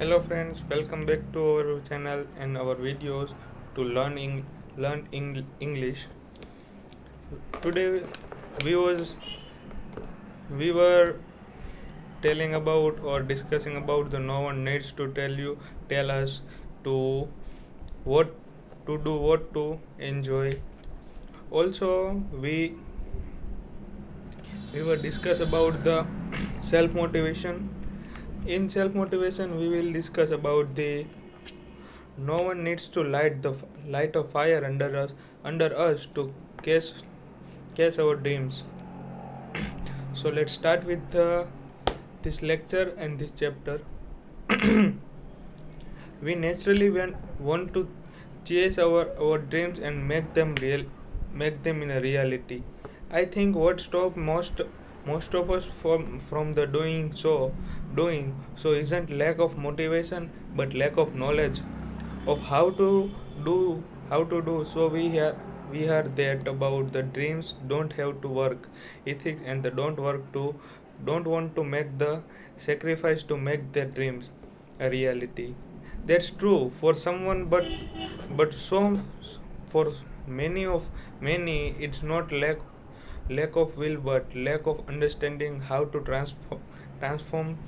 Hello friends, welcome back to our channel and our videos to English. Today we was we were telling about or discussing about the no one needs to tell us to what to do, what to enjoy. Also we were discuss about the self motivation. In self motivation we will discuss about the no one needs to light a fire under us to case case our dreams. So let's start with this lecture and this chapter. We naturally want to chase our dreams and make them in a reality. I think what stops most of us from the doing so isn't lack of motivation but lack of knowledge of do how to do so. We heard that about the dreams don't have to work ethics and the don't want to make the sacrifice to make their dreams a reality. That's true for someone, but so for many of many it's not lack of will but lack of understanding how to transform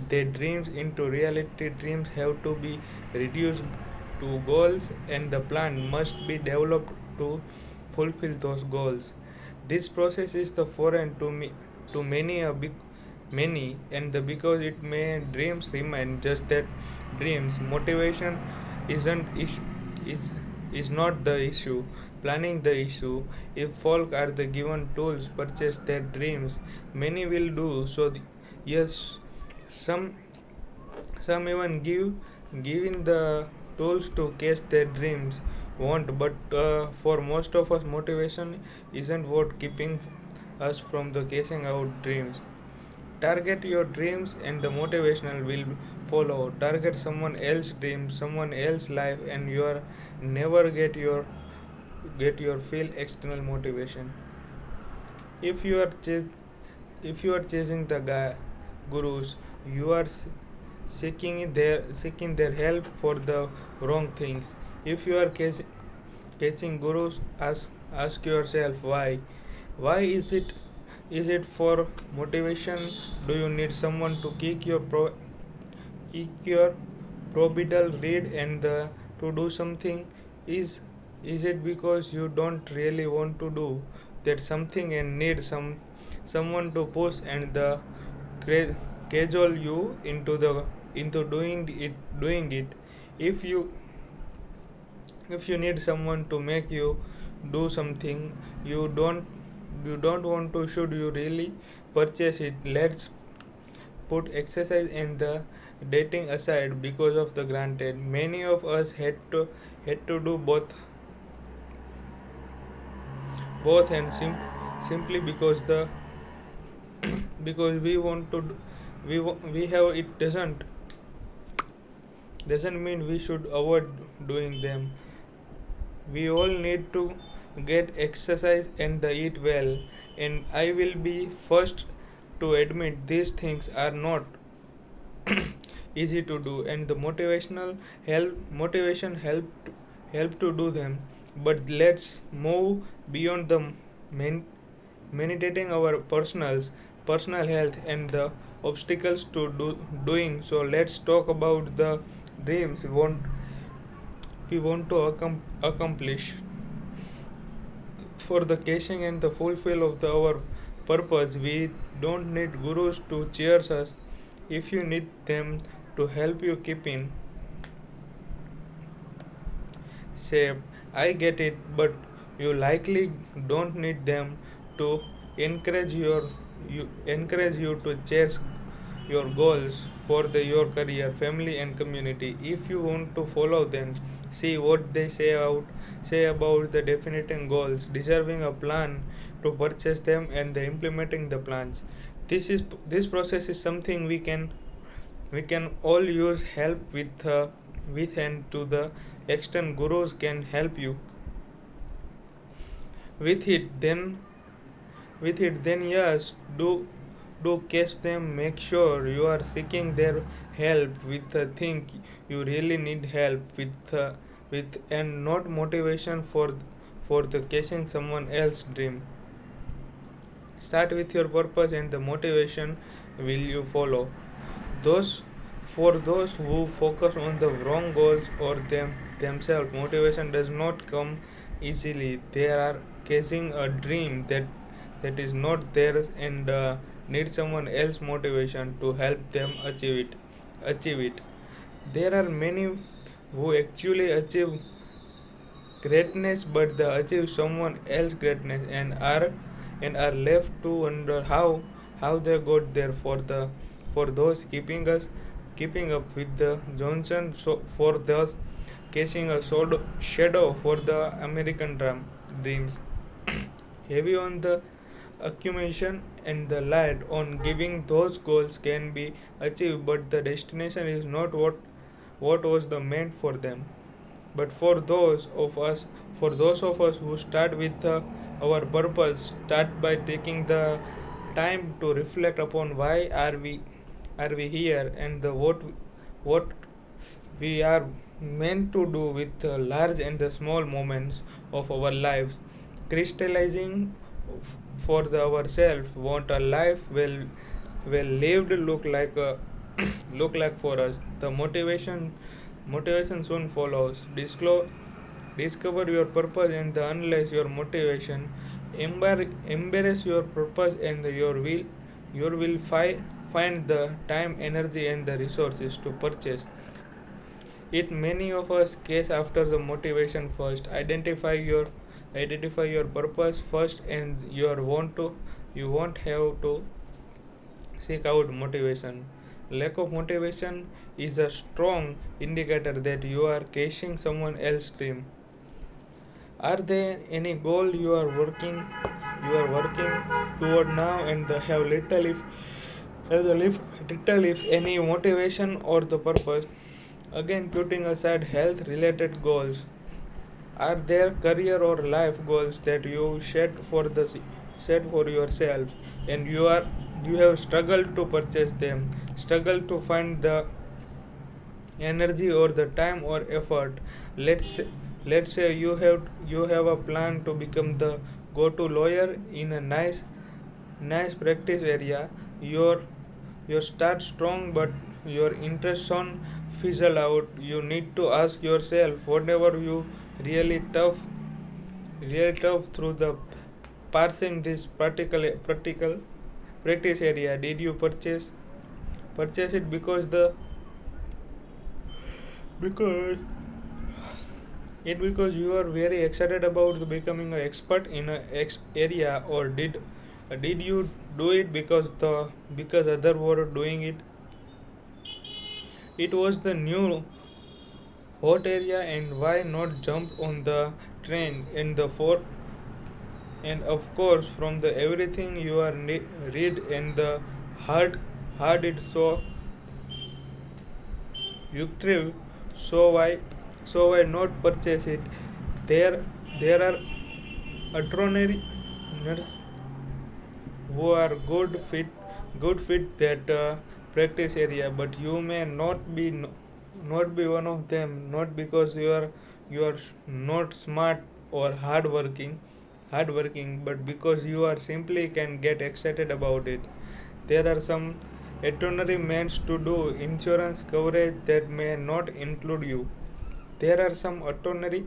their dreams into reality. Dreams have to be reduced to goals and the plan must be developed to fulfill those goals. This process is the foreign to many and the because it may dreams remain just that dreams. Motivation isn't issue is is not the issue, planning the issue. If folk are the given tools purchase their dreams, many will do so. Yes, some even giving the tools to catch their dreams won't, but for most of us motivation isn't what keeping us from the chasing out dreams. Target your dreams and the motivational will follow. Target someone else's dreams, someone else's life, and you are never get your feel external motivation. If you are if you are chasing the gurus, you are seeking their help for the wrong things. If you are catching gurus, ask yourself why. Why is it for motivation? Do you need someone to kick your probital read and to do something? Is it because you don't really want to do that something and need someone to push and the cajole you into doing it? If you need someone to make you do something you don't want to, should you really purchase it? Let's put exercise and the dating aside because of the granted. Many of us had to do both and simply because the because we want to we have it doesn't mean we should avoid doing them. We all need to get exercise and the eat well, and I will be first to admit these things are not easy to do and the motivation help to do them. But let's move beyond the main meditating our personal health and the obstacles to doing so. Let's talk about the dreams we want to accomplish. For the caching and the fulfill of our purpose, we don't need gurus to cheer us. If you need them to help you keep in shape, I get it, but you likely don't need them to encourage you to chase your goals for your career, family, and community. If you want to follow them, see what they say about the definiting goals, deserving a plan to purchase them, and the implementing the plans. This process is something we can all use help with and to the extent gurus can help you with it. Then yes, Do catch them, make sure you are seeking their help with a thing you really need help with, and not motivation for the chasing someone else's dream. Start with your purpose and the motivation will you follow. Those For those who focus on the wrong goals or themselves, motivation does not come easily. They are chasing a dream that is not theirs and need someone else's motivation to help them Achieve it. There are many who actually achieve greatness, but they achieve someone else's greatness and are left to wonder how they got there. For those keeping up with the Johnson, so for those casing a shadow for the American dreams, heavy on the accumulation and the light on giving those goals can be achieved, but the destination is not what was the meant for them. But for those of us who start with our purpose, start by taking the time to reflect upon why are we here, and what we are meant to do with the large and the small moments of our lives, crystallizing for ourselves what a life well lived look like for us. The motivation soon follows. Discover your purpose, and unless your motivation, embrace your purpose, and you will find the time, energy, and the resources to purchase it. Many of us case after the motivation first. Identify your purpose first, and you won't have to seek out motivation. Lack of motivation is a strong indicator that you are chasing someone else's dream. Are there any goal you are working toward now and have little if any motivation or the purpose? Again, putting aside health related goals, are there career or life goals that you set for yourself, and you have struggled to purchase them, struggled to find the energy or the time or effort? Let's say you have a plan to become the go-to lawyer in a nice practice area. Your start strong, but your interest on fizzle out. You need to ask yourself, whatever you really tough through the parsing this practical practice area. Did you purchase it because you are very excited about becoming an expert in a area, or did you do it because other were doing it? It was the new hot area, and why not jump on the train? And of course, from the everything you are read and the hard it so lucrative, so why not purchase it? There are entrepreneurs who are good fit that practice area, but you may not be one of them, not because you are not smart or hardworking, but because you are simply can get excited about it. There are some itinerary meant to do insurance coverage that may not include you. There are some itineraries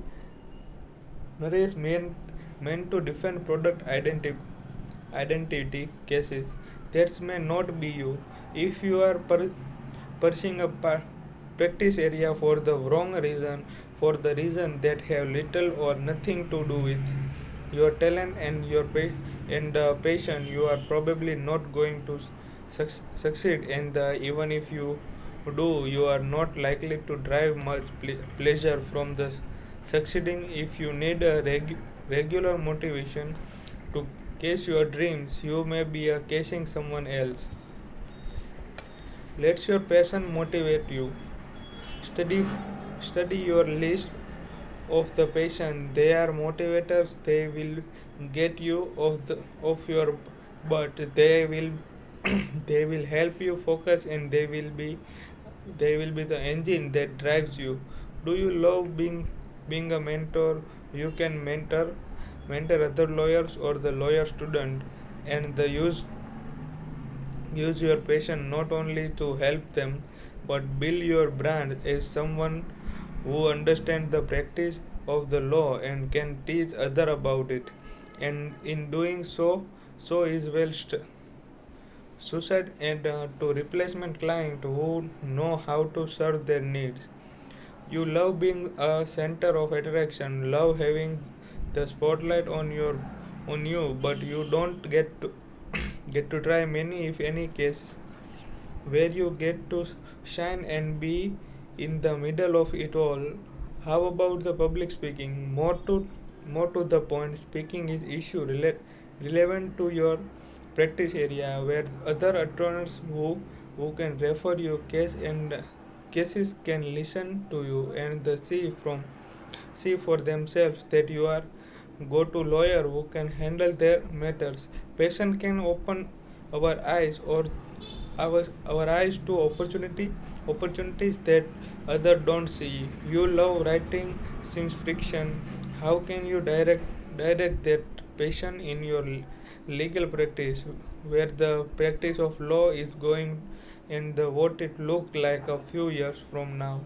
meant to defend product identity cases that may not be you. If you are pursuing a practice area for the wrong reason, for the reason that have little or nothing to do with your talent and passion, you are probably not going to succeed, and even if you do, you are not likely to drive much pleasure from the succeeding. If you need a regular motivation to chase your dreams, you may be chasing someone else. Let your passion motivate you. Study study your list of the passion. They are motivators. They will get you off your butt. They will They will help you focus, and they will be the engine that drives you. Do you love being a mentor? You can mentor other lawyers or the lawyer student, and the use your passion not only to help them but build your brand as someone who understands the practice of the law and can teach other about it, and in doing so is well suited and to replacement client who know how to serve their needs. You love being a center of attraction, love having the spotlight on you, but you don't get to try many if any cases where you get to shine and be in the middle of it all. How about the public speaking? More to the point, speaking is issue relevant to your practice area where other attorneys who can refer your case and cases can listen to you and see for themselves that you are go to lawyer who can handle their matters. Patient can open our eyes or our eyes to opportunities that other don't see. You love writing since friction. How can you direct that passion in your legal practice where the practice of law is going and what it look like a few years from now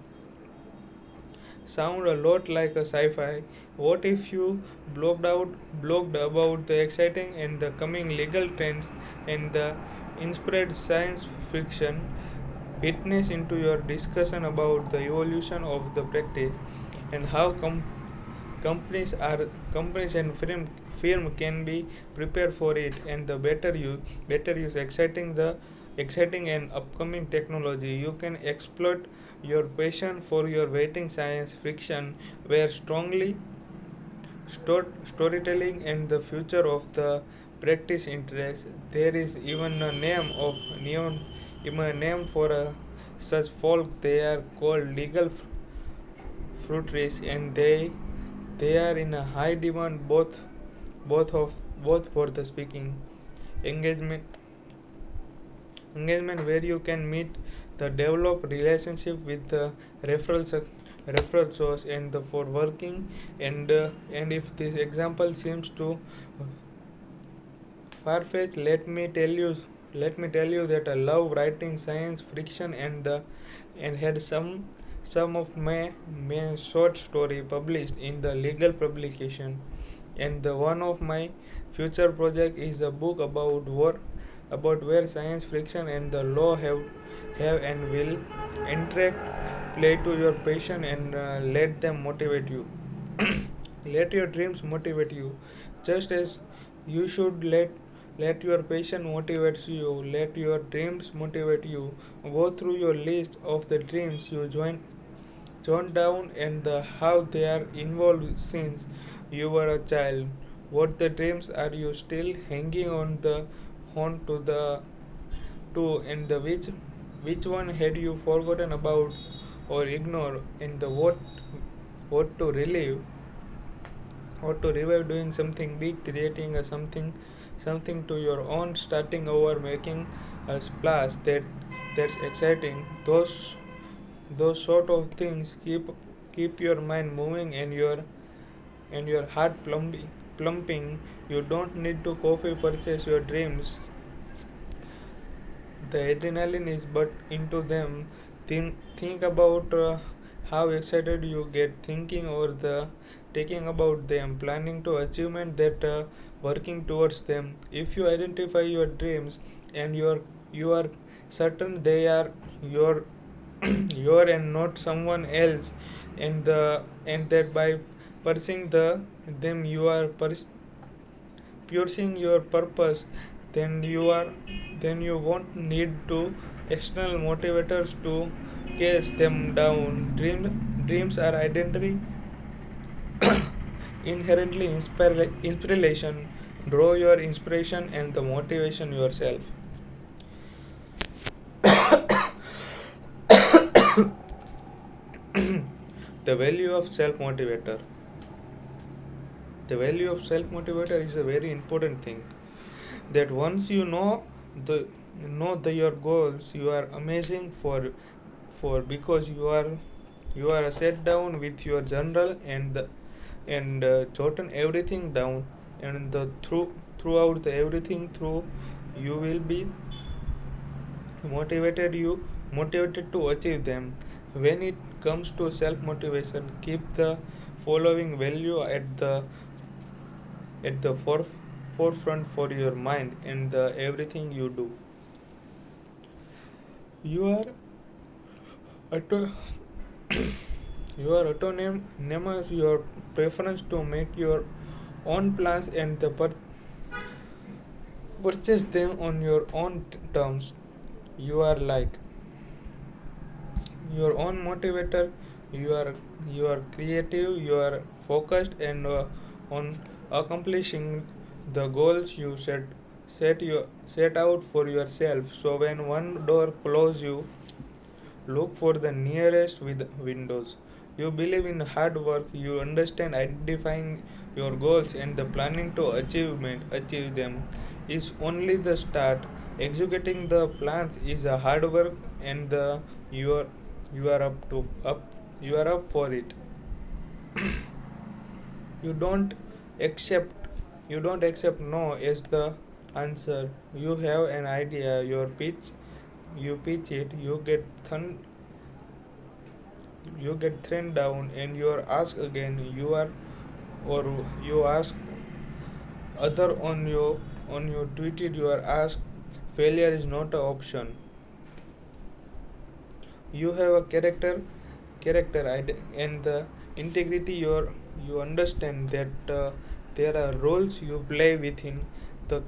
sound a lot like a sci-fi. What if you blogged about the exciting and the coming legal trends and the inspired science fiction witness into your discussion about the evolution of the practice and how companies and firm can be prepared for it, and the better use exciting and upcoming technology. You can exploit your passion for your waiting science fiction where strongly storytelling and the future of the practice interest. There is even a name for such folk. They are called legal fruiteries, and they are in a high demand both of both for the speaking engagement where you can meet the develop relationship with the referral source and the for working and if this example seems to far-fetched, let me tell you that I love writing science fiction and had some of my short story published in the legal publication, and the one of my future project is a book about where science fiction and the law have and will interact. Play to your passion and let them motivate you. Let your dreams motivate you, just as you should let your passion motivate you. Let your dreams motivate you. Go through your list of the dreams you jot down and how they are involved since you were a child. What the dreams are you still hanging on to, and the which one had you forgotten about or ignored, and the what to relive or to revive, doing something big, creating a something to your own, starting over, making a splash that's exciting. Those sort of things keep your mind moving and your heart plumping. You don't need to coffee purchase your dreams. The adrenaline is but into them. Think about how excited you get thinking over the taking about them, planning to achievement that working towards them. If you identify your dreams and you are certain they are your your and not someone else, and that by pursuing them you are pursuing your purpose, then you won't need to external motivators to chase them down. Dreams are identity inherently inspiration. Draw your inspiration and the motivation yourself. The value of self motivator. The value of self motivator is a very important thing, that once you know the know your goals. You are amazing for because you are sat down with your journal and jotted everything down, and throughout the everything through you will be motivated to achieve them. When it comes to self motivation, keep the following value at the forefront for your mind and the everything you do. You are auto- you are autonomous your preference to make your own plans and purchase them on your own terms. You are like your own motivator. You are creative, you are focused and on accomplishing the goals you set out for yourself. So when one door closes, you look for the nearest with windows. You believe in hard work, you understand identifying your goals and the planning to achieve them is only the start. Executing the plans is a hard work and the you are you are up to up you are up for it. You don't accept no as the answer. You have an idea, you pitch it, you get thrown down and you are asked again. Or you ask other on your tweeted, you are asked. Failure is not an option. You have a and the integrity. You understand that there are roles you play within the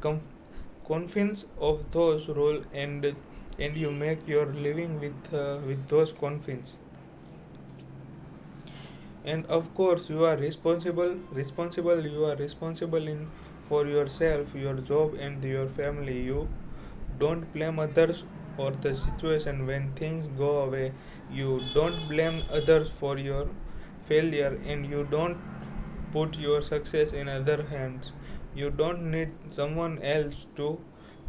confines of those roles, and you make your living with those confines. And of course you are responsible in for yourself, your job and your family. You don't blame others or the situation when things go away. You don't blame others for your failure, and you don't put your success in other hands. You don't need someone else to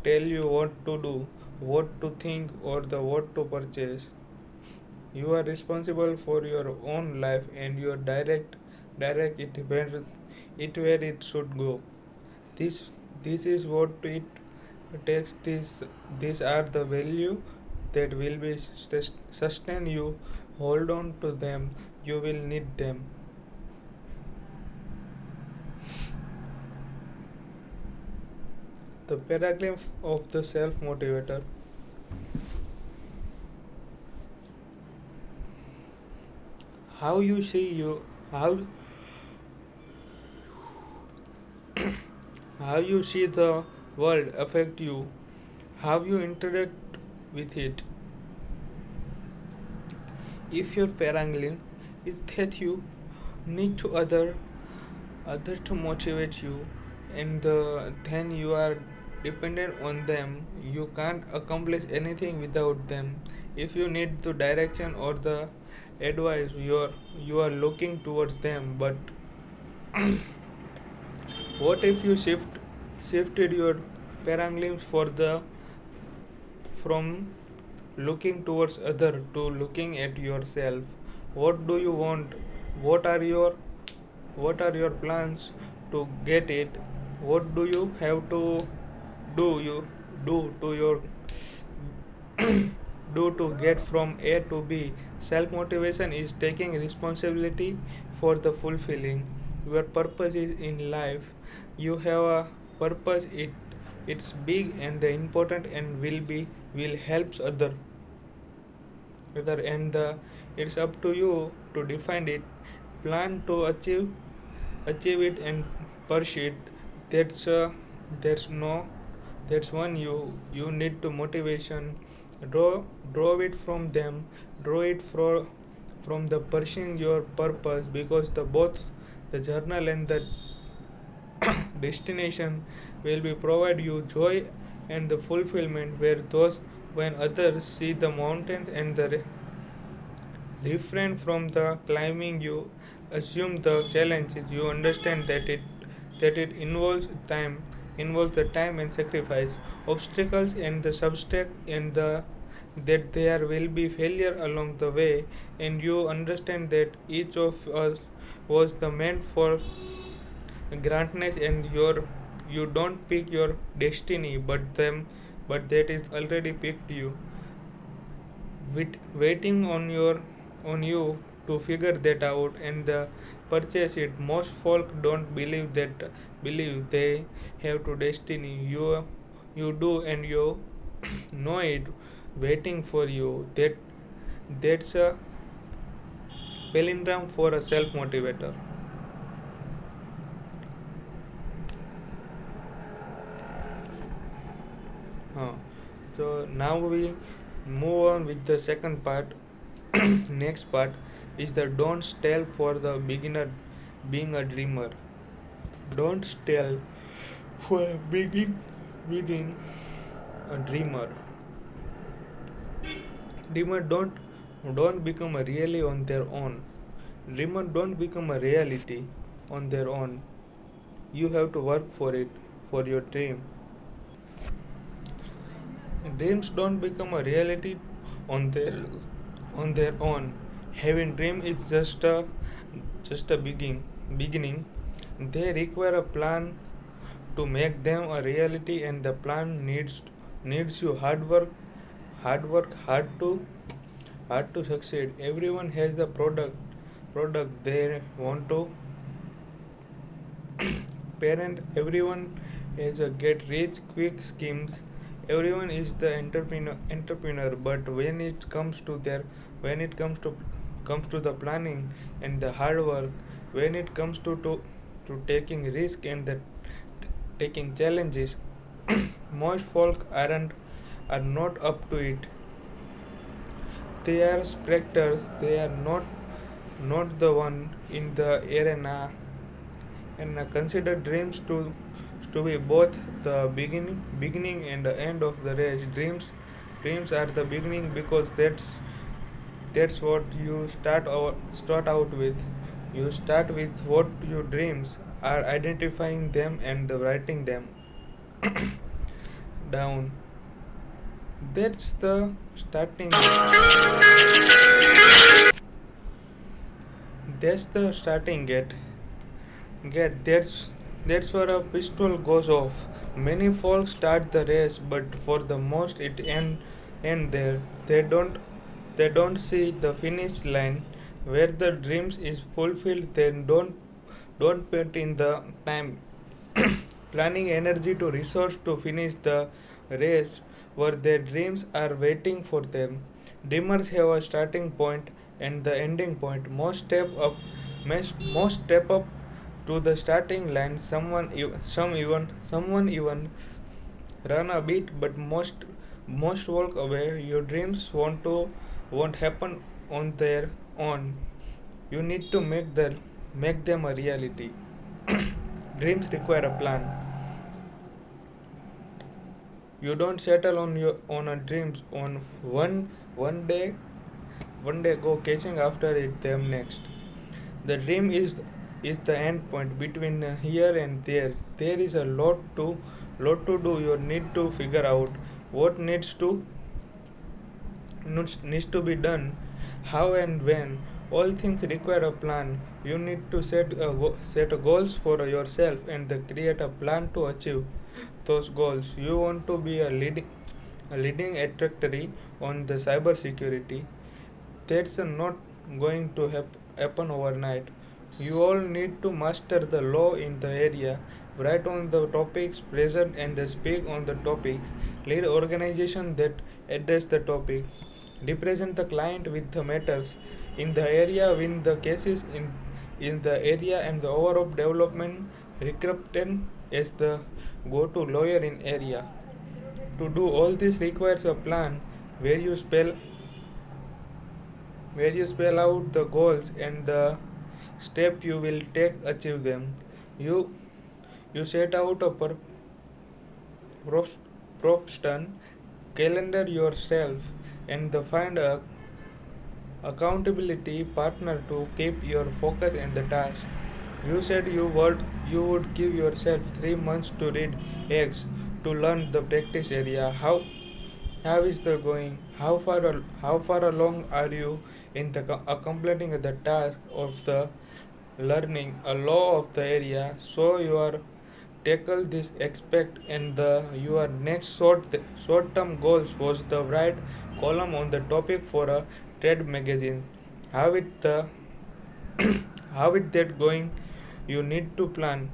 tell you what to do, what to think, or the what to purchase. You are responsible for your own life, and you direct it where it should go. This this is what it takes. These are the value that will be sustain you. Hold on to them. You will need them. The paragraph of the self motivator. How you see you how how you see the world affect you. How you interact with it. If your parangling is that you need to other to motivate you, and then you are dependent on them, you can't accomplish anything without them. If you need the direction or the advice, you are looking towards them. But what if you shifted your paradigms for the from looking towards other to looking at yourself? What do you want? What are your what are your plans to get it? What do you have to do you do to your do to get from A to B? Self motivation is taking responsibility for the fulfilling your purpose is in life. You have a purpose. It's big and the important and will helps other and it's up to you to define it, plan to achieve it and pursue it. That's no that's one you need to motivation. Draw it from them. Draw it from the pursuing your purpose, because the both the journal and the destination will be provide you joy and the fulfillment, where those when others see the mountains and the refrain from the climbing, you assume the challenges. You understand that it involves time involves the time and sacrifice, obstacles and the substack and the that there will be failure along the way, and you understand that each of us was the meant for grandness, and you don't pick your destiny but that is already picked you, waiting on you to figure that out and purchase it. Most folk don't believe they have to destiny. You do, and you know it waiting for you. That's a palindrome for a self motivator. Huh. So now we move on with the second part. Next part is the don't stall for the beginner being a dreamer. Don't stall for being a dreamer. Dreamer don't become a really on their own. Dreamer don't become a reality on their own. You have to work for it, for your dream. Dreams don't become a reality on their own. Having dream is just a beginning. They require a plan to make them a reality, and the plan needs you hard to succeed. Everyone has the product they want to parent. Everyone has a get rich quick schemes. Everyone is the entrepreneur, but when it comes to the planning and the hard work, when it comes to taking risk and the taking challenges, most folk are not up to it. They are spectators. They are not the one in the arena, and consider dreams to be both the beginning and the end of the race. Dreams are the beginning because that's what you start out with. You start with what your dreams are, identifying them and writing them down. That's the starting. That's the starting gate. That's where a pistol goes off. Many folks start the race, but for the most it end there. They don't see the finish line where the dreams is fulfilled. They don't put in the time, planning, energy to resource to finish the race where their dreams are waiting for them. Dreamers have a starting point and the ending point. Most step up to the starting line. Someone even run a bit, but most walk away. Your dreams won't happen on their own. You need to make them a reality. Dreams require a plan. You don't settle on a dreams on one day one day go catching after it them next. The dream is the end point between here and there. There is a lot to do. You need to figure out what needs to be done, how and when. All things require a plan. You need to set goals for yourself and create a plan to achieve those goals. You want to be a leading trajectory on the cyber security. That's not going to happen overnight. You all need to master the law in the area, write on the topics present and speak on the topics, lead organization that address the topic, represent the client with the matters in the area, win the cases in the area, and the overall development recruited as the go-to lawyer in area. To do all this requires a plan where you spell out the goals and the step you will take achieve them. You you set out a profession calendar yourself and find a accountability partner to keep your focus and the task. You said you would give yourself 3 months to read X to learn the practice area. How is the going? How far along are you in the completing the task of the learning a law of the area? So you are tackle this aspect and the your next short term goals was the right column on the topic for a trade magazine. How it the how it that going? You need to plan,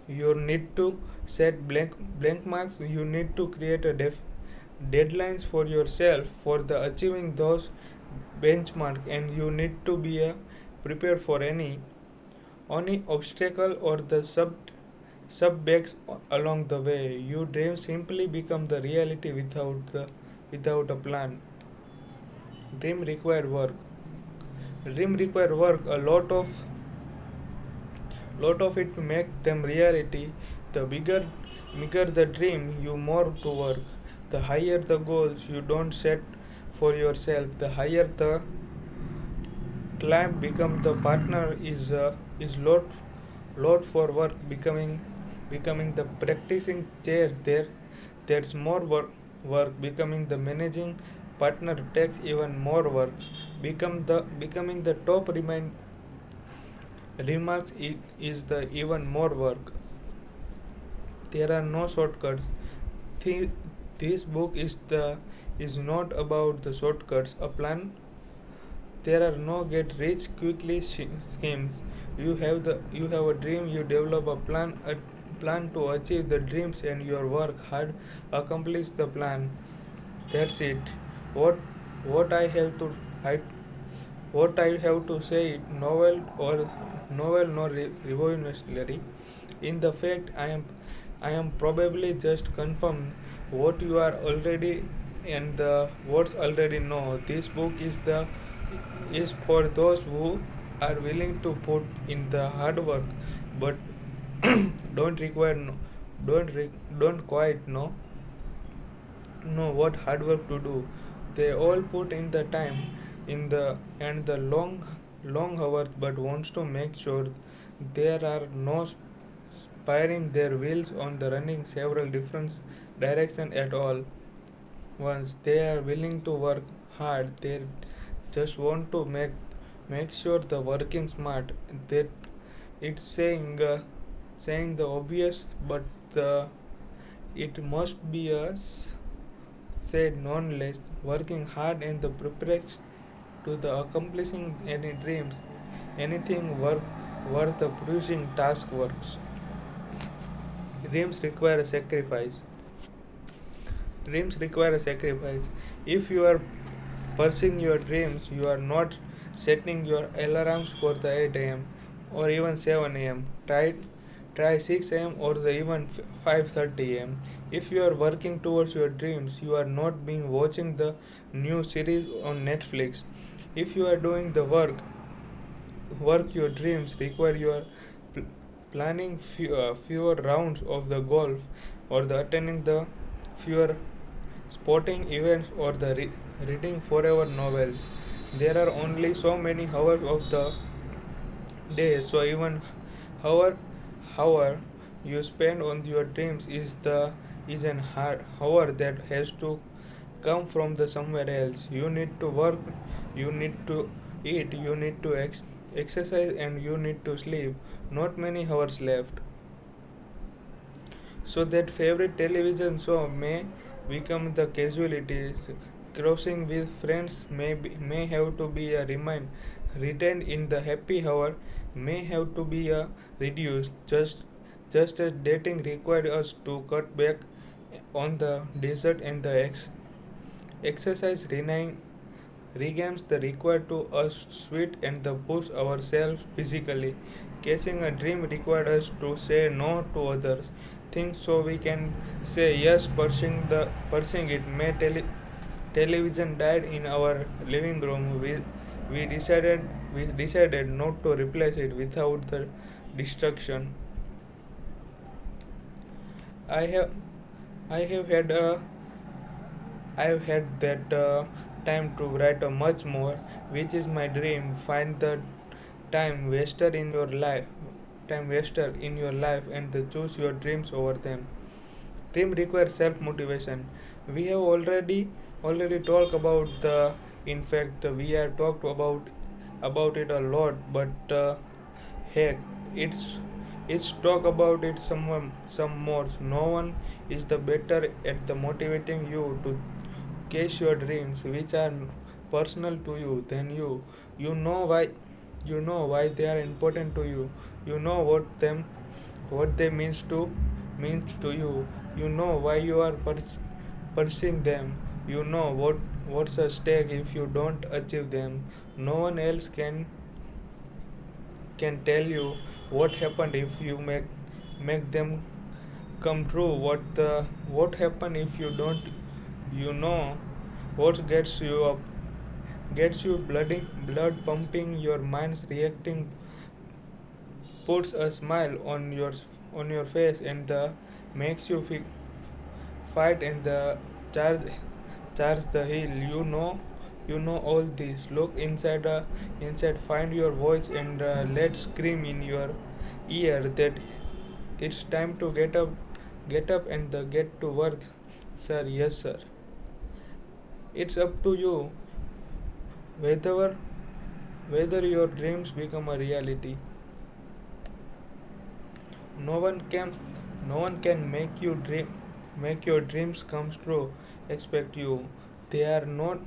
you need to set blank marks, you need to create a deadlines for yourself for the achieving those benchmark, and you need to be prepared for any obstacle or the setbacks along the way. Your dreams simply become the reality without a plan. Dream require work. Dream require work. A lot of it to make them reality. The bigger the dream, you more to work. The higher the goals you don't set for yourself, the higher the climb become. The partner is lot for work becoming the practicing chair there. There's more work becoming the managing partner takes even more work. Becoming the top remarks is the even more work. There are no shortcuts. Thi- this book is not about the shortcuts. A plan. There are no get rich quickly schemes. You have a dream. You develop a plan to achieve the dreams, and your work hard accomplish the plan. That's it. What what I have to I what I have to say it novel nor revolutionary. In the fact, I am probably just confirm what you are already and the words already know. This book is for those who are willing to put in the hard work, but don't require no, don't quite know what hard work to do. They all put in the time in the and the long hours, but wants to make sure there are no spinning their wheels on the running several different directions at all once. They are willing to work hard. They just want to make sure the working smart. That it's saying the obvious, but the it must be a said nonetheless, working hard in the preparation to the accomplishing any dreams, anything worth the producing task works. Dreams require a sacrifice. Dreams require a sacrifice. If you are pursuing your dreams, you are not setting your alarms for the 8 a.m. or even 7 a.m. Try 6 a.m. or the even 5:30 a.m. If you are working towards your dreams, you are not being watching the new series on Netflix. If you are doing the work your dreams require you are pl- planning fewer rounds of the golf or the attending the fewer sporting events or the reading forever novels. There are only so many hours of the day, so even hour hour you spend on your dreams is an hour that has to come from the somewhere else. You need to work, you need to eat, you need to exercise, and you need to sleep. Not many hours left. So that favorite television show may become the casualties. Crossing with friends may have to be a retained in the happy hour may have to be a reduced. Just as dating required us to cut back on the dessert and the exercise regains the required to us sweet and the push ourselves physically. Chasing a dream required us to say no to others things so we can say yes. Pursuing it may television died in our living room. We decided not to replace it without the destruction. I have I have had a I've had that time to write a much more, which is my dream. Find the time waster in your life and they choose your dreams over them. Dream requires self motivation. We have already talked about the, in fact we have talked about it a lot, but heck, it's it's talk about it some more. No one is the better at the motivating you to chase your dreams, which are personal to you, than you. You know why they are important to you. You know what they means to you. You know why you are pursuing them. You know what's at stake if you don't achieve them. No one else can tell you what happened if you make them come true. What happen if you don't. You know what gets you blood pumping, your mind's reacting, puts a smile on your face, and the makes you fight and the charge charge the hill. You know all this. Look inside, find your voice, and let scream in your ear that it's time to get up and get to work, sir. Yes, sir. It's up to you whether your dreams become a reality. No one can no one can make your dreams come true. Expect you. They are not.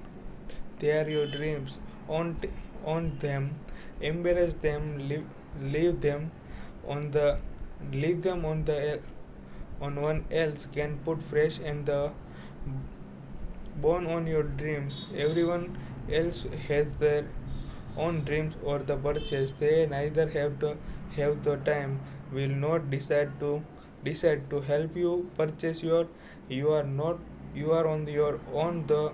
They are your dreams. On them. Embrace them. Leave them on the leave them on one else can put fresh and the bone on your dreams. Everyone else has their own dreams or the purchase. They neither have the time, will not decide to help you purchase your. You are not. You are on your own the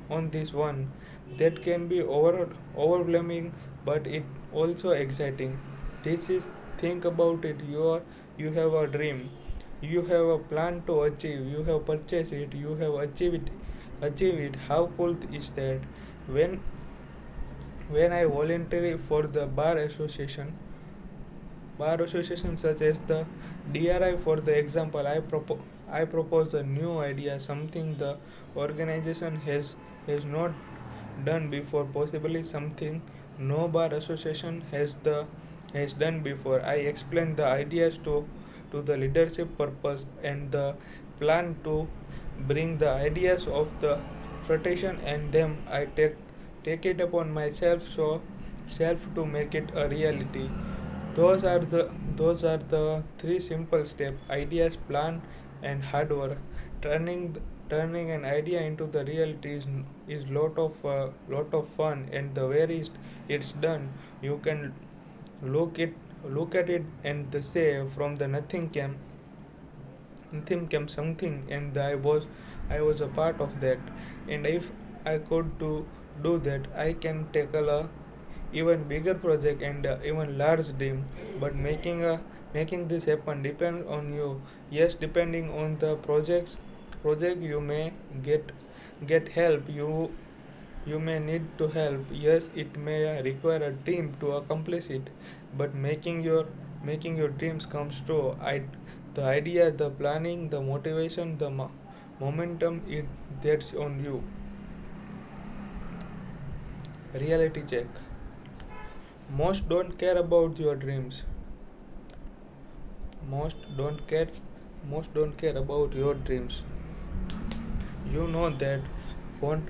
on this one. That can be overwhelming, but it also exciting. This is Think about it. You have a dream. You have a plan to achieve. You have purchased it. You have achieve it. How cool is that? when when I volunteer for the bar association such as the DRI. For the example, I propose a new idea, something the organization has not done before, possibly something no bar association has done before. I explain the ideas to the leadership purpose and the plan to bring the ideas of the flotation, and then I take it upon myself so self to make it a reality. Those are the three simple steps: ideas, plan, and hard work. Turning an idea into the reality is lot of fun, and the way it's done, you can look it look at it and say from the nothing came something, and I was a part of that. And if I could do that, I can tackle a even bigger project and even large dream. But making this happen depends on you. Yes, depending on the project, you may get help. You may need to help. Yes, it may require a team to accomplish it. But making your dreams come true, the idea, the planning, the motivation, the momentum, that's on you. Reality check. Most don't care about your dreams. Most don't care. Most don't care about your dreams. You know that. Want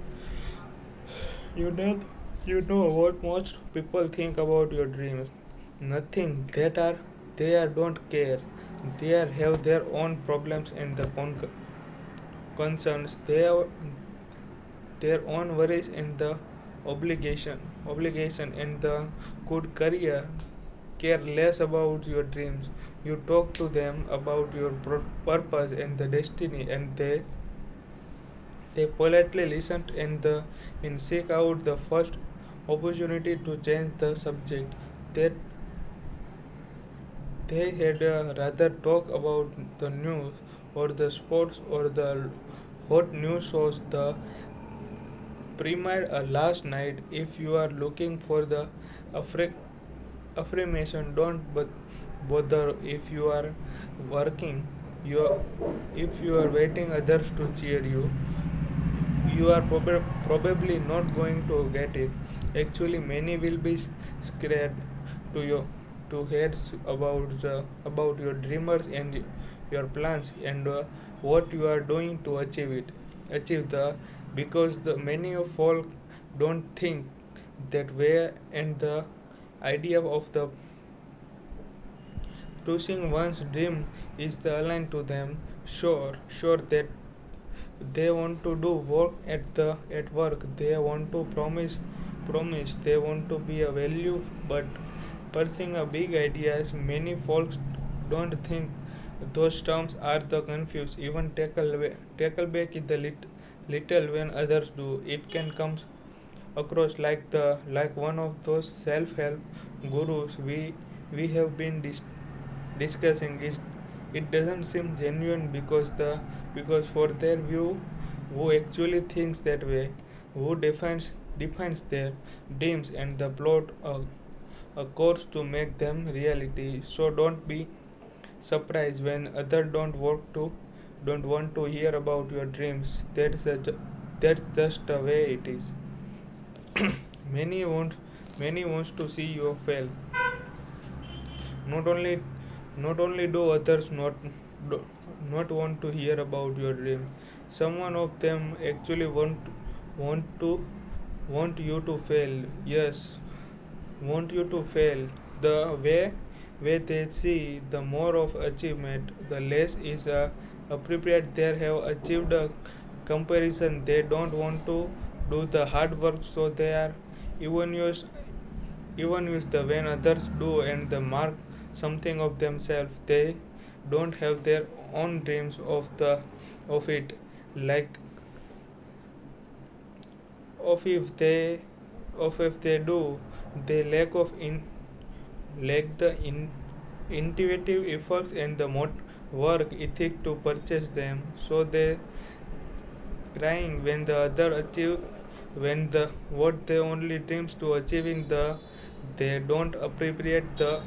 you know you know what most people think about your dreams. Nothing. They are don't care. They have their own problems and the concerns. They have their own worries and the obligation and the good career. Care less about your dreams. You talk to them about your purpose and the destiny, and they politely listen and seek out the first opportunity to change the subject. That they had rather talk about the news or the sports or the hot news shows the premiered last night. If you are looking for the Afri- affirmation don't bother if you are working. You are, if you are waiting others to cheer you, you are probably not going to get it. Actually, many will be scared to your to heads about your dreamers and your plans and what you are doing to achieve the because the many of folk don't think that way, and the idea of the pushing one's dream is the aligned to them. Sure that they want to do work at work, they want to promise, they want to be a value, but pursuing a big ideas, many folks don't think those terms are the confused, even tackle back in the little when others do. It can come across like one of those self-help gurus we have been discussing. It doesn't seem genuine because for their view, who actually thinks that way, who defines their dreams and the plot a course to make them reality. So don't be surprised when others don't want to hear about your dreams. That's just the way it is. many want Many wants to see you fail. Not only not only do others do, not want to hear about your dream, someone of them actually want to want you to fail. Yes, want you to fail. The way they see the more of achievement, the less is appropriate they have achieved. A comparison, they don't want to do the hard work, so they are even used even with the when others do and the mark something of themselves, they don't have their own dreams of it, like of if they do, they lack the intuitive efforts and the work ethic to purchase them. So they crying when the other achieve when the what they only dreams to achieving the they don't appropriate the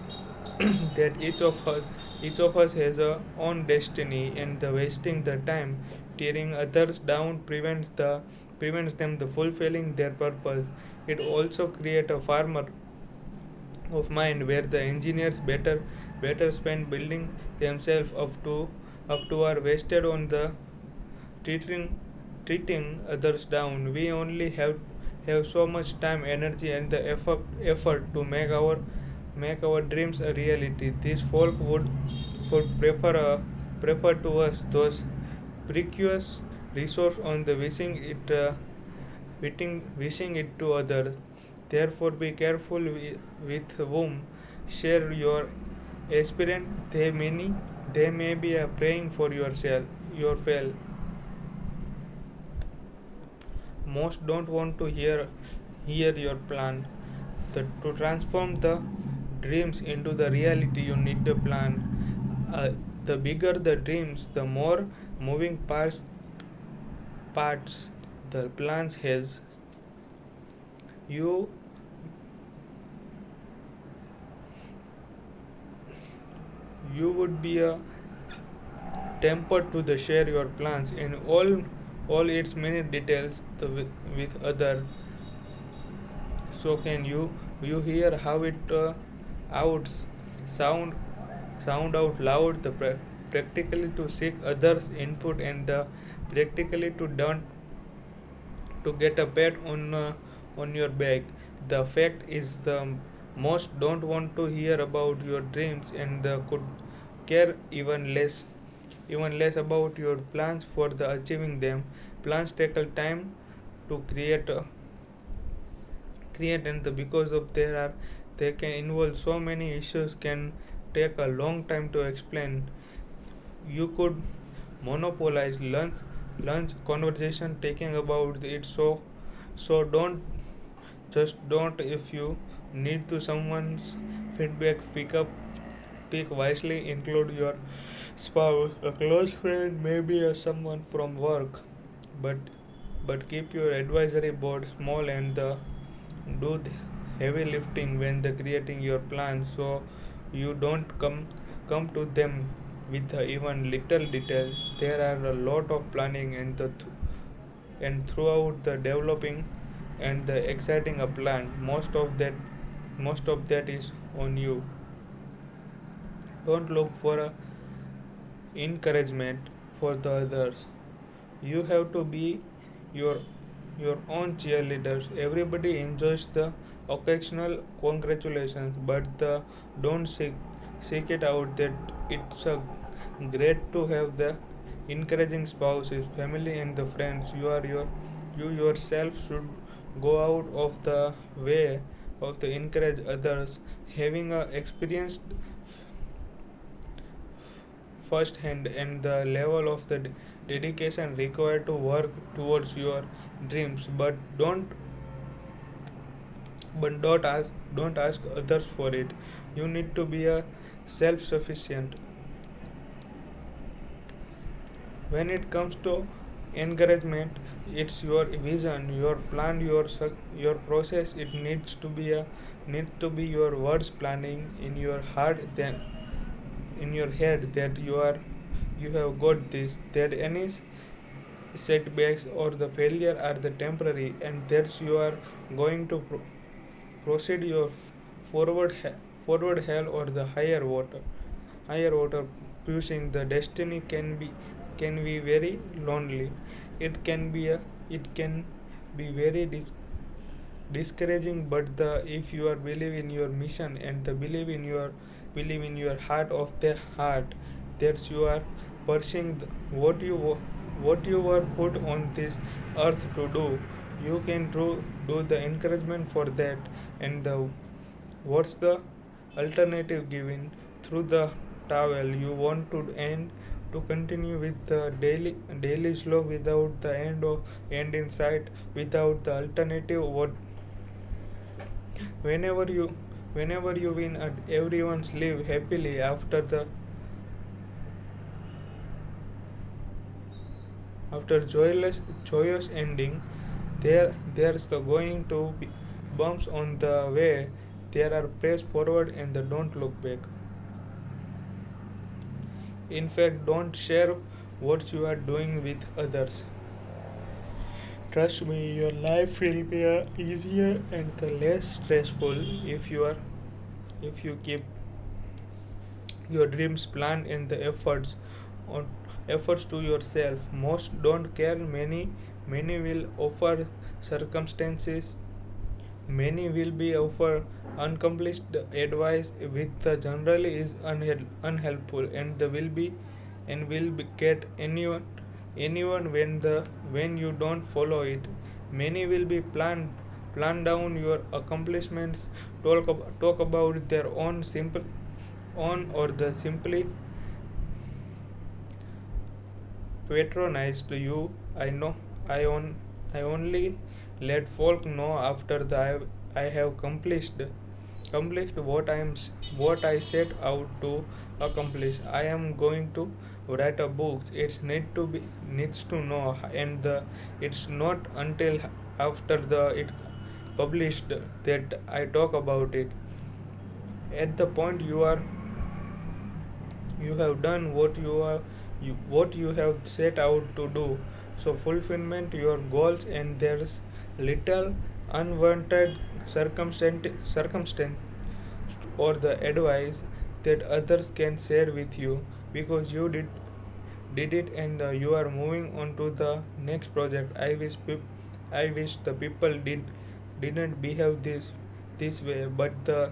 that each of us has a own destiny, and the wasting the time tearing others down prevents them the fulfilling their purpose. It also create a farmer of mind where the engineers better spend building themselves up to are wasted on the treating treating others down. We only have so much time, energy, and the effort to make our dreams a reality. These folk would prefer to us those precarious resource on the wishing it to others. Therefore, be careful with whom share your aspirant. They may be praying for yourself your fail. Most don't want to hear your plan. To transform the dreams into the reality, you need a plan. The bigger the dreams, the more moving parts the plans has. You you would be a tempered to the share your plans in all its many details with other. So can you hear how it out sound sound out loud, the practically to seek others input and the practically to don't to get a pat on your back. The fact is the most don't want to hear about your dreams and could care even less about your plans for the achieving them. Plans take a time to create, and because of there are they can involve so many issues, can take a long time to explain. You could monopolize lunch conversation taking about it. So don't if you need to someone's feedback, pick wisely, include your spouse, a close friend, maybe someone from work, but keep your advisory board small and do heavy lifting when the creating your plans, so you don't come to them with even little details. There are a lot of planning and throughout the developing and the exciting a plan. Most of that is on you. Don't look for a encouragement for the others. You have to be your your own cheerleaders. Everybody enjoys the occasional congratulations, but don't seek it out. That it's a great to have the encouraging spouses, family, and the friends. You yourself should go out of the way of the encourage others. Having a experienced firsthand and the level of the dedication required to work towards your dreams, but don't ask others for it. You need to be a self-sufficient. When it comes to encouragement, it's your vision, your plan, your process. It needs to be your words planning in your heart, then in your head, that you have got this, that any setbacks or the failure are the temporary, and that you are going to proceed your forward forward hell or the higher water pushing. The destiny can be very lonely. It can be very discouraging, but if you are believe in your mission and the believe in your heart of the heart, that you are pursuing what you were put on this earth to do. You can do the encouragement for that. And what's the alternative given through the towel? You want to end to continue with the daily slog without the end in sight, without the alternative. Whenever you whenever you win and everyone's live happily after joyous ending. There's the going to be bumps on the way. There are press forward and the don't look back. In fact, don't share what you are doing with others. Trust me, your life will be easier and the less stressful if you keep your dreams planned and the on efforts to yourself. Most don't care. Many will offer circumstances. Many will be offer unaccomplished advice, which generally is unhelpful, and the will be get anyone when you don't follow it. Many will be plan down your accomplishments, talk about their own simple on or the simply patronized you. I know. I on. I only let folk know after I have accomplished what I set out to accomplish. I am going to write a book. Needs to know, and it's not until after the it published that I talk about it. At the point you have done what you have set out to do, so fulfillment your goals, and there's little unwanted circumstance or the advice that others can share with you, because you did it, and you are moving on to the next project. I wish the people didn't behave this way, but the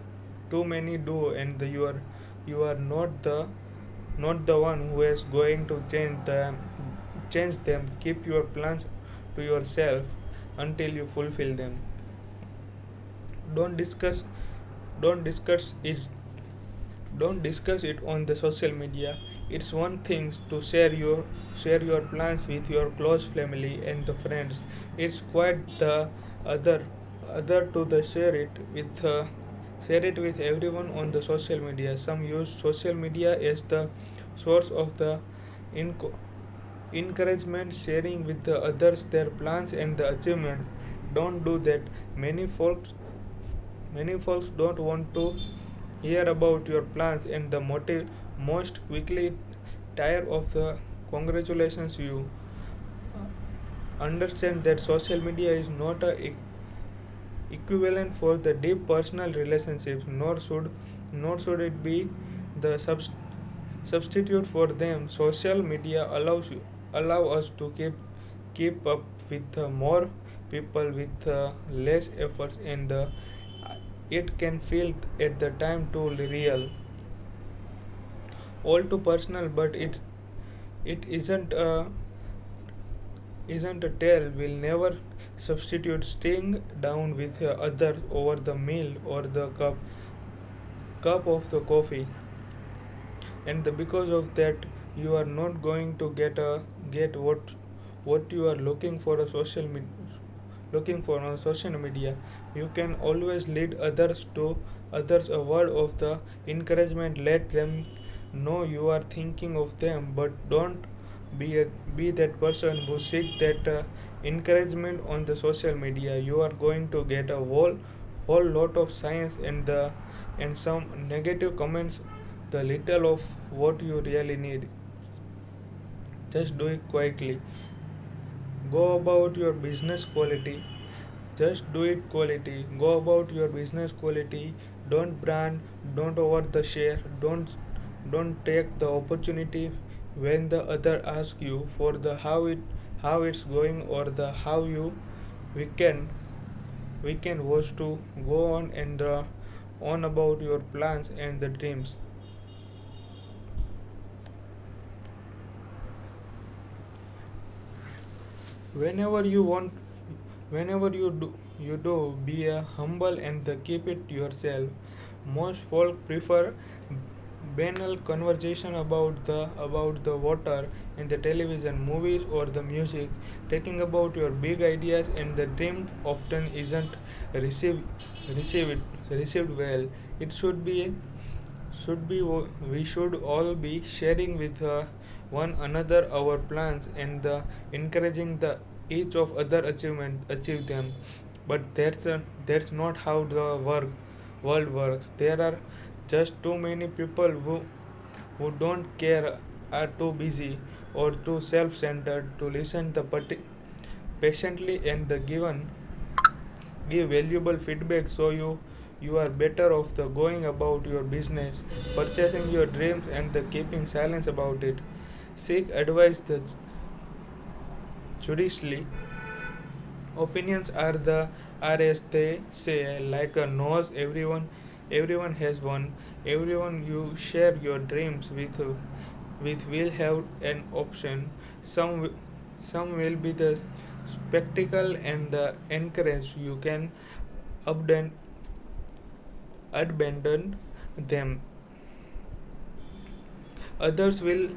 too many do, and you are not the one who is going to change them. Keep your plans to yourself until you fulfill them. Don't discuss it don't discuss it on the social media. It's one thing to share your plans with your close family and the friends. It's quite the other other to the share it with everyone on the social media. Some use social media as the source of the inco- encouragement, sharing with the others their plans and the achievement. Don't do that. Many folks Many folks don't want to hear about your plans and the motive most quickly tire of the congratulations. You understand that social media is not a equivalent for the deep personal relationships, nor should it be the substitute for them. Social media allow us to keep up with more people with less efforts, and it can feel at the time too real, all too personal. But it isn't a tale will never substitute staying down with others over the meal or the cup of the coffee. And because of that, you are not going to get what you are looking for on social media. You can always lead others a word of the encouragement. Let them know you are thinking of them, but don't be be that person who seek that encouragement on the social media. You are going to get a whole lot of science and some negative comments, the little of what you really need. Just do it quietly. Go about your business quality. Just do it quality. Go about your business quality. Don't brand. Don't over the share. Don't take the opportunity when the other asks you for the how it's going or the how you weekend weekend was to go on and on about your plans and the dreams. Whenever you want, whenever you do be a humble and the keep it yourself. Most folk prefer banal conversation about the water in the television movies or the music. Talking about your big ideas and the dream often isn't received well. It should be we should all be sharing with one another our plans and encouraging the each of other achieve them. But that's not how the world works. There are just too many people who don't care, are too busy or too self-centered to listen the patiently and the give valuable feedback. So you are better off the going about your business, purchasing your dreams and the keeping silence about it. Seek advice the judiciously. Opinions are as they say, like a nose. Everyone has one. Everyone you share your dreams with will have an option. Some will be the spectacle and the encourage. You can abandon abandon them. Others will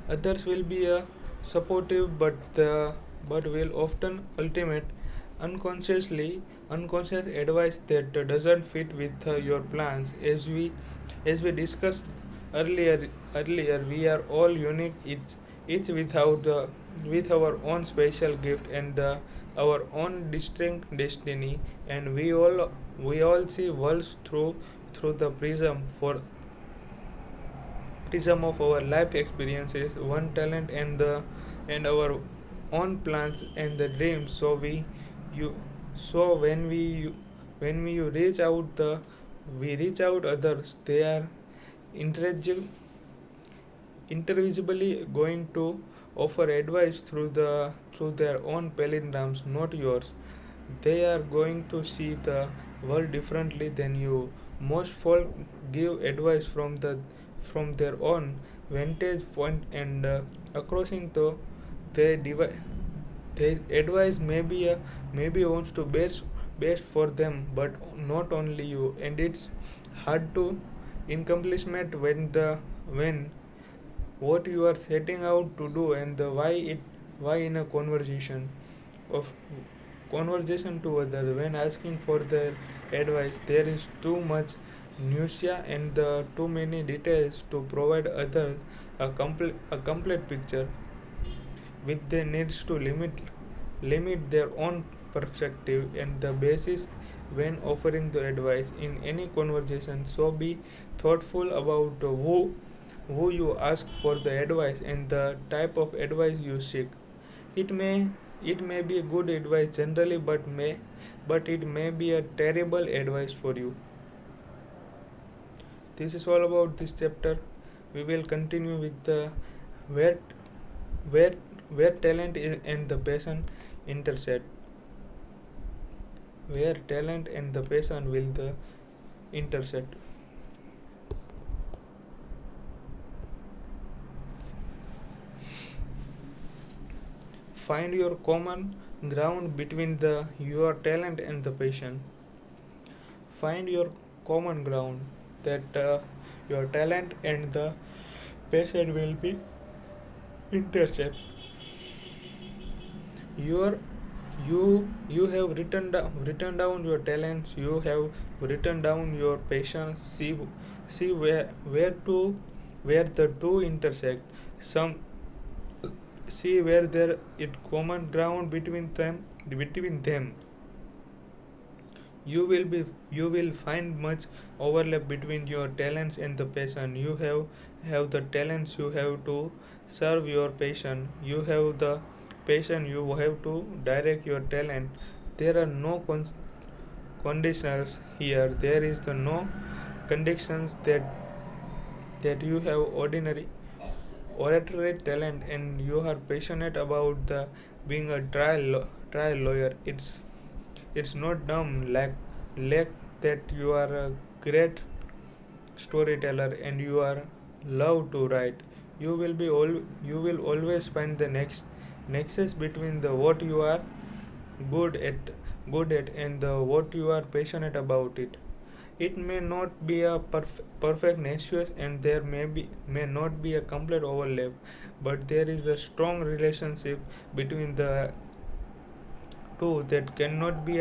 Others will be supportive, but will often ultimate unconscious advice that doesn't fit with your plans. As we discussed earlier, we are all unique, each with our own special gift and our own distinct destiny, and we all see worlds through the prism of our life experiences, one talent and our own plans and the dreams. You so when we reach out others, they are intergi- intervisibly going to offer advice through their own palindromes, not yours. They are going to see the world differently than you. Most folk give advice from their own vantage point, and according to their their advice maybe wants to best for them, but not only you. And it's hard to accomplishment when what you are setting out to do and the why in a of conversation to others. When asking for their advice, there is too much minutia and too many details to provide others a complete picture, which they needs to limit their own perspective and the basis when offering the advice in any conversation. So be thoughtful about who you ask for the advice and the type of advice you seek. It may it may be good advice generally, but it may be a terrible advice for you. This is all about this chapter. We will continue with the where where where talent is and the passion intersect. Where talent and the passion will the intersect. Find your common ground between the your talent and the passion. Find your common ground that your talent and the passion will be intersect. Your you have written down your talents. You have written down your passion. See where the two intersect. Some see where there is common ground between them. You will find much overlap between your talents and the passion. You have the talents, you have to serve your passion. You have the passion, you have to direct your talent. There are no conditions here. There is the no conditions that you have ordinary oratory talent and you are passionate about the being a trial lawyer. It's not dumb like that. You are a great storyteller and you are love to write. You will always find the next nexus between the what you are good at good at and the what you are passionate about it. It may not be a perfect nexus and there may not be a complete overlap, but there is a strong relationship between the two that cannot be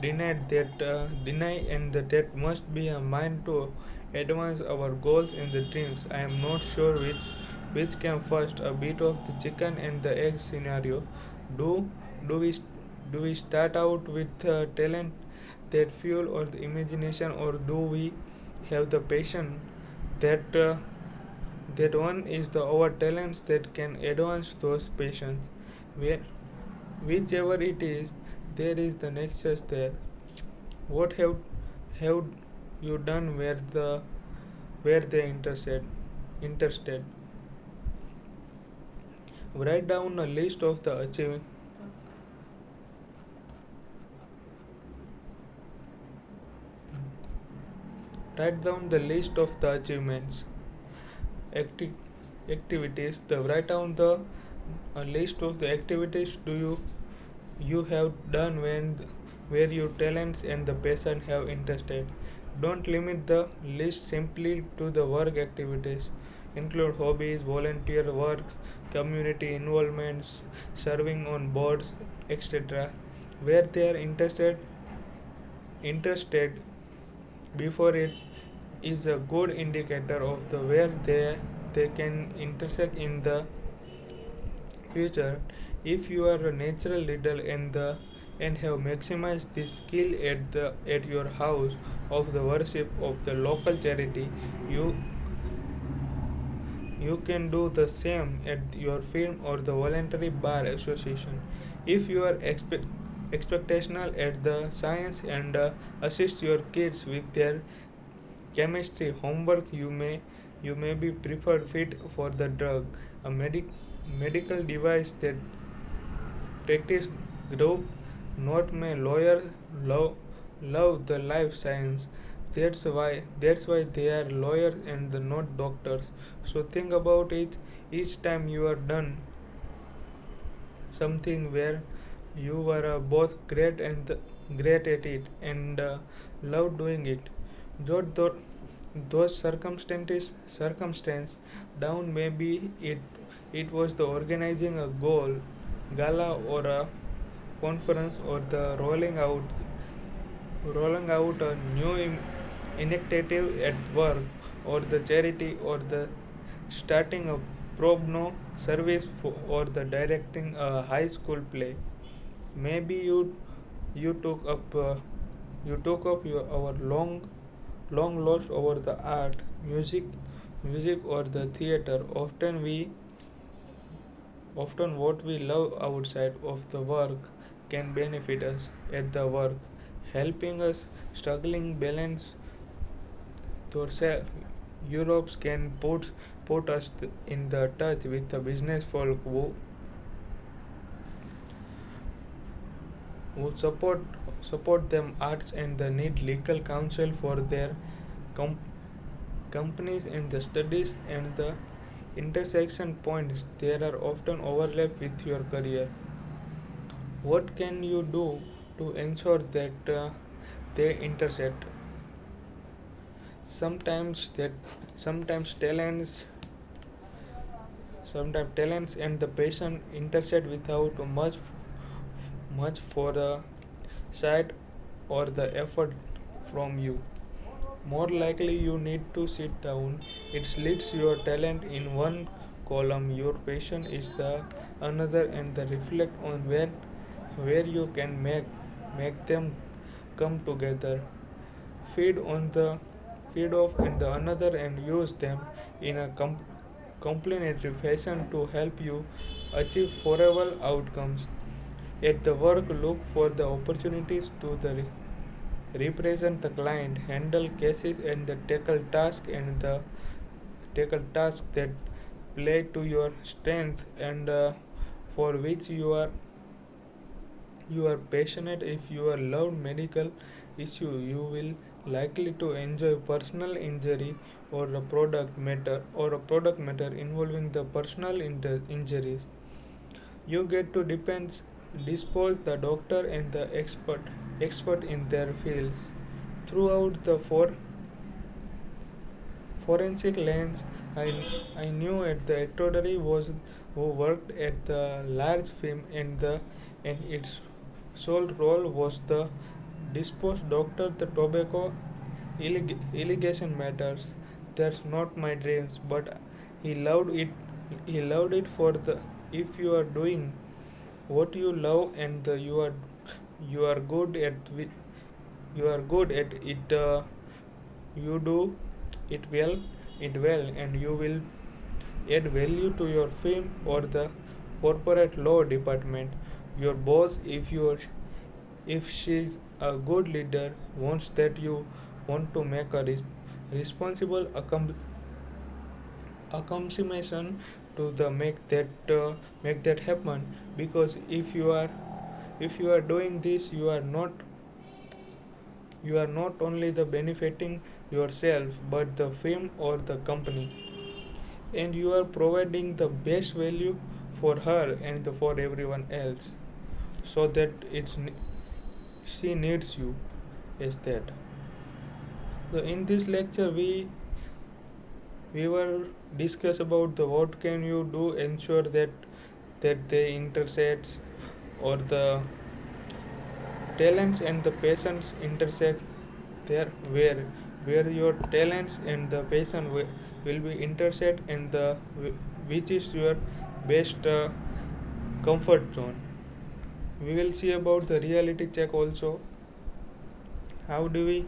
deny and that must be a mind to advance our goals and the dreams. I am not sure which came first, a bit of the chicken and the egg scenario. Do do we do we start out with talent that fuel or the imagination, or do we have the passion that that one is the our talents that can advance those passions? Where Whichever it is, there is the nexus there. What have you done where they intersect? Write down a list of the write down the list of the achievements, acti- activities. Write down the a list of the activities do you have done where your talents and the passion have intersected. Don't limit the list simply to the work activities. Include hobbies, volunteer works, community involvements, serving on boards, etc. Where they are interested before it is a good indicator of the where they can intersect in the future. If you are a natural leader and have maximized this skill at your house of the worship of the local charity, you you can do the same at your firm or the voluntary bar association. If you are expectational at the science and assist your kids with their chemistry homework, you may be preferred fit for the drug, a medical device that practice group. Not may lawyer love love the life science. That's why they are lawyers and the not doctors. So think about it each time you are done something where you were both great at it and love doing it. Jot those circumstance down. Maybe it was the organizing a goal gala or a conference, or the rolling out a new initiative at work, or the charity, or the starting a pro bono service or the directing a high school play. Maybe You took up our long lost over the art, music or the theater. Often what we love outside of the work can benefit us at the work, helping us struggling balance yourself. Europe can put us in the touch with the business folk who support them arts and the need legal counsel for their com- companies and the studies and the intersection points there are often overlap with your career. What can you do to ensure that they intersect? Sometimes that sometimes talents and the passion intersect without much for the sight or the effort from you. More likely you need to sit down. It leads your talent in one column, your passion is the another, and the reflect on where you can make them come together. Feed on the feed off and the another and use them in a complementary fashion to help you achieve forever outcomes. At the work, look for the opportunities to the represent the client, handle cases, and the tackle tasks that play to your strength and for which you are passionate. If you are love medical issue, you will likely to enjoy personal injury or a product matter involving the personal injuries. You get to depends dispose the doctor and the expert in their fields. Throughout the forensic lens, I knew at the actuary was who worked at the large firm and its sole role was the dispose doctor the tobacco allegation matters. That's not my dreams, but he loved it. He loved it for the if you are doing what you love and you are good at it. You do it well and you will add value to your firm or the corporate law department. Your boss, if she's a good leader, wants that you want to make a responsible accomplishment to the make that happen. Because if you are doing this, you are not only the benefiting yourself but the firm or the company, and you are providing the best value for her and for everyone else, so that she needs you as that. So in this lecture we were discuss about the what can you do ensure that they intersect or the talents and the passions intersect there where your talents and the passion will be intersect and the which is your best comfort zone. We will see about the reality check also. How do we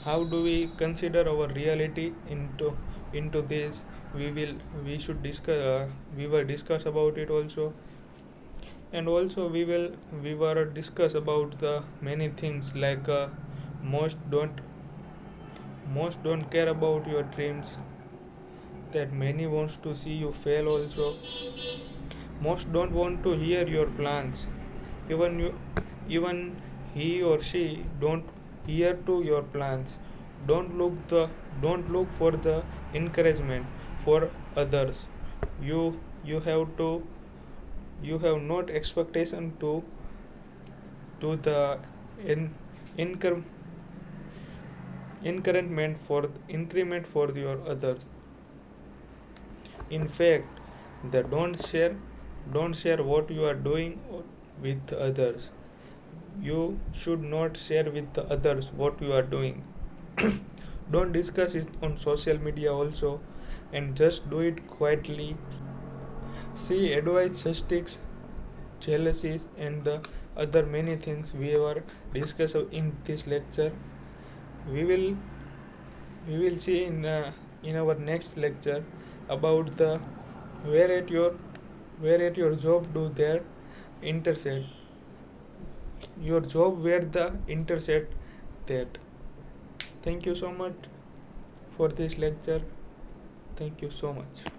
how do we consider our reality into this. We will discuss about it also. And also we were discuss about the many things like most don't care about your dreams, that many wants to see you fail also. Most don't want to hear your plans, even you even he or she don't hear to your plans. Don't look for the encouragement for others. You have to you have not expectation to the in, incre, increment for your others. In fact, the don't share what you are doing with others. You should not share with the others what you are doing. Don't discuss it on social media also, and just do it quietly. See advice, statistics, jealousies, and the other many things we were discussed in this lecture. We will see in our next lecture about the where at your job do their intersect your job where the intersect that. Thank you so much for this lecture. Thank you so much.